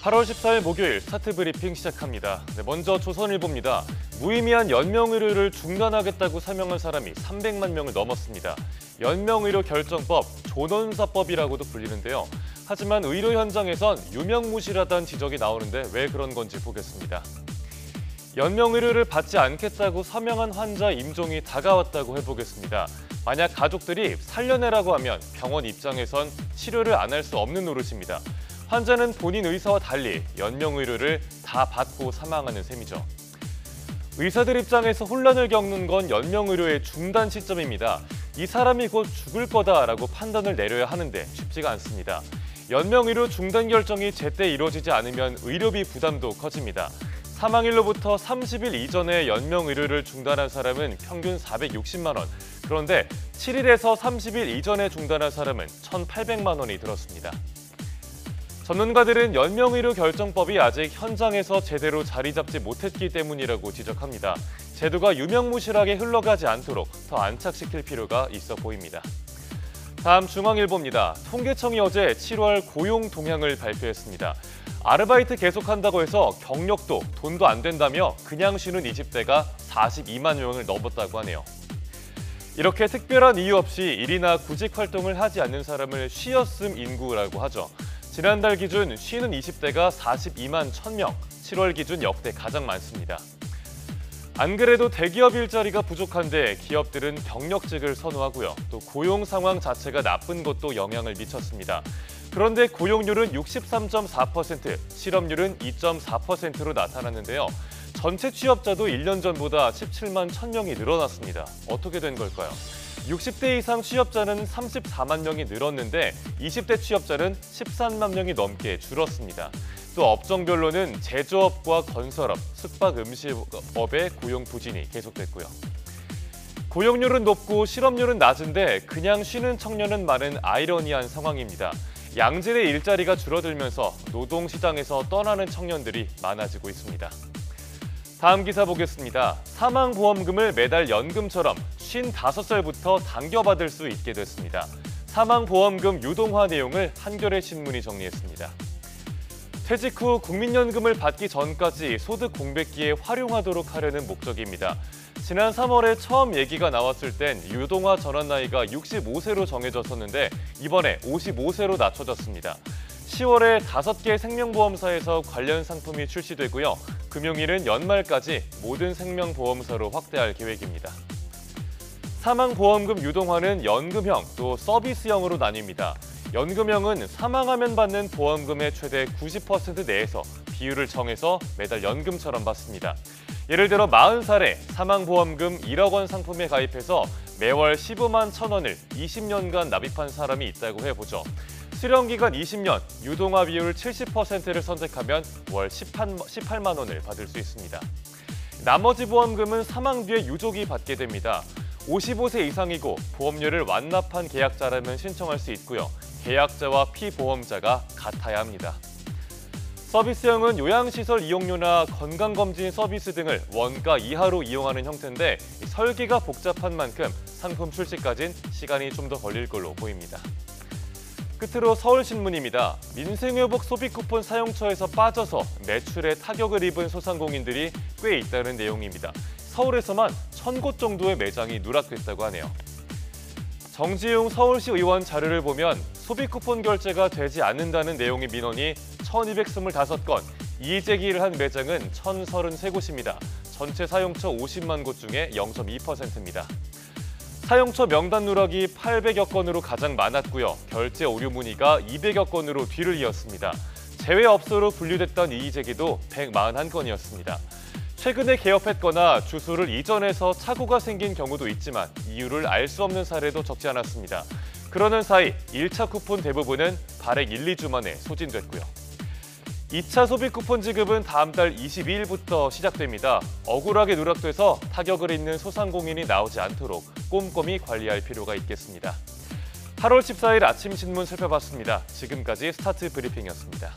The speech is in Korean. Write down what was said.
8월 14일 목요일 스타트 브리핑 시작합니다. 먼저 조선일보입니다. 무의미한 연명의료를 중단하겠다고 사명한 사람이 300만 명을 넘었습니다. 연명의료 결정법, 존원사법이라고도 불리는데요. 하지만 의료 현장에선 유명무실하다는 지적이 나오는데 왜 그런 건지 보겠습니다. 연명의료를 받지 않겠다고 사명한 환자 임종이 다가왔다고 해보겠습니다. 만약 가족들이 살려내라고 하면 병원 입장에선 치료를 안 할 수 없는 노릇입니다. 환자는 본인 의사와 달리 연명의료를 다 받고 사망하는 셈이죠. 의사들 입장에서 혼란을 겪는 건 연명의료의 중단 시점입니다. 이 사람이 곧 죽을 거다라고 판단을 내려야 하는데 쉽지가 않습니다. 연명의료 중단 결정이 제때 이루어지지 않으면 의료비 부담도 커집니다. 사망일로부터 30일 이전에 연명의료를 중단한 사람은 평균 460만 원. 그런데 7일에서 30일 이전에 중단한 사람은 1,800만 원이 들었습니다. 전문가들은 연명의료 결정법이 아직 현장에서 제대로 자리 잡지 못했기 때문이라고 지적합니다. 제도가 유명무실하게 흘러가지 않도록 더 안착시킬 필요가 있어 보입니다. 다음 중앙일보입니다. 통계청이 어제 7월 고용 동향을 발표했습니다. 아르바이트 계속한다고 해서 경력도 돈도 안 된다며 그냥 쉬는 20대가 42만 명을 넘었다고 하네요. 이렇게 특별한 이유 없이 일이나 구직 활동을 하지 않는 사람을 쉬었음 인구라고 하죠. 지난달 기준 쉬는 20대가 42만 1,000명, 7월 기준 역대 가장 많습니다. 안 그래도 대기업 일자리가 부족한데 기업들은 경력직을 선호하고요. 또 고용 상황 자체가 나쁜 것도 영향을 미쳤습니다. 그런데 고용률은 63.4%, 실업률은 2.4%로 나타났는데요. 전체 취업자도 1년 전보다 17만 1,000명이 늘어났습니다. 어떻게 된 걸까요? 60대 이상 취업자는 34만 명이 늘었는데 20대 취업자는 13만 명이 넘게 줄었습니다. 또 업종별로는 제조업과 건설업, 숙박 음식업의 고용 부진이 계속됐고요. 고용률은 높고 실업률은 낮은데 그냥 쉬는 청년은 많은 아이러니한 상황입니다. 양질의 일자리가 줄어들면서 노동시장에서 떠나는 청년들이 많아지고 있습니다. 다음 기사 보겠습니다. 사망보험금을 매달 연금처럼 55살부터 당겨받을 수 있게 됐습니다. 사망보험금 유동화 내용을 한겨레 신문이 정리했습니다. 퇴직 후 국민연금을 받기 전까지 소득 공백기에 활용하도록 하려는 목적입니다. 지난 3월에 처음 얘기가 나왔을 땐 유동화 전환 나이가 65세로 정해졌었는데 이번에 55세로 낮춰졌습니다. 10월에 5개 생명보험사에서 관련 상품이 출시되고요. 금융위는 연말까지 모든 생명보험사로 확대할 계획입니다. 사망보험금 유동화는 연금형 또 서비스형으로 나뉩니다. 연금형은 사망하면 받는 보험금의 최대 90% 내에서 비율을 정해서 매달 연금처럼 받습니다. 예를 들어 40살에 사망보험금 1억 원 상품에 가입해서 매월 15만 1,000원을 20년간 납입한 사람이 있다고 해보죠. 수령기간 20년, 유동화 비율 70%를 선택하면 월 18만 원을 받을 수 있습니다. 나머지 보험금은 사망 뒤에 유족이 받게 됩니다. 55세 이상이고 보험료를 완납한 계약자라면 신청할 수 있고요. 계약자와 피보험자가 같아야 합니다. 서비스형은 요양시설 이용료나 건강검진 서비스 등을 원가 이하로 이용하는 형태인데 설계가 복잡한 만큼 상품 출시까진 시간이 좀 더 걸릴 걸로 보입니다. 끝으로 서울신문입니다. 민생회복 소비쿠폰 사용처에서 빠져서 매출에 타격을 입은 소상공인들이 꽤 있다는 내용입니다. 서울에서만 1,000곳 정도의 매장이 누락됐다고 하네요. 정지용 서울시 의원 자료를 보면 소비쿠폰 결제가 되지 않는다는 내용의 민원이 1,225건, 이의제기를 한 매장은 1,033곳입니다. 전체 사용처 50만 곳 중에 0.2%입니다. 사용처 명단 누락이 800여 건으로 가장 많았고요. 결제 오류 문의가 200여 건으로 뒤를 이었습니다. 제외업소로 분류됐던 이의제기도 141건이었습니다. 최근에 개업했거나 주소를 이전해서 착오가 생긴 경우도 있지만 이유를 알 수 없는 사례도 적지 않았습니다. 그러는 사이 1차 쿠폰 대부분은 발행 1, 2주 만에 소진됐고요. 2차 소비 쿠폰 지급은 다음 달 22일부터 시작됩니다. 억울하게 누락돼서 타격을 입는 소상공인이 나오지 않도록 꼼꼼히 관리할 필요가 있겠습니다. 8월 14일 아침 신문 살펴봤습니다. 지금까지 스타트 브리핑이었습니다.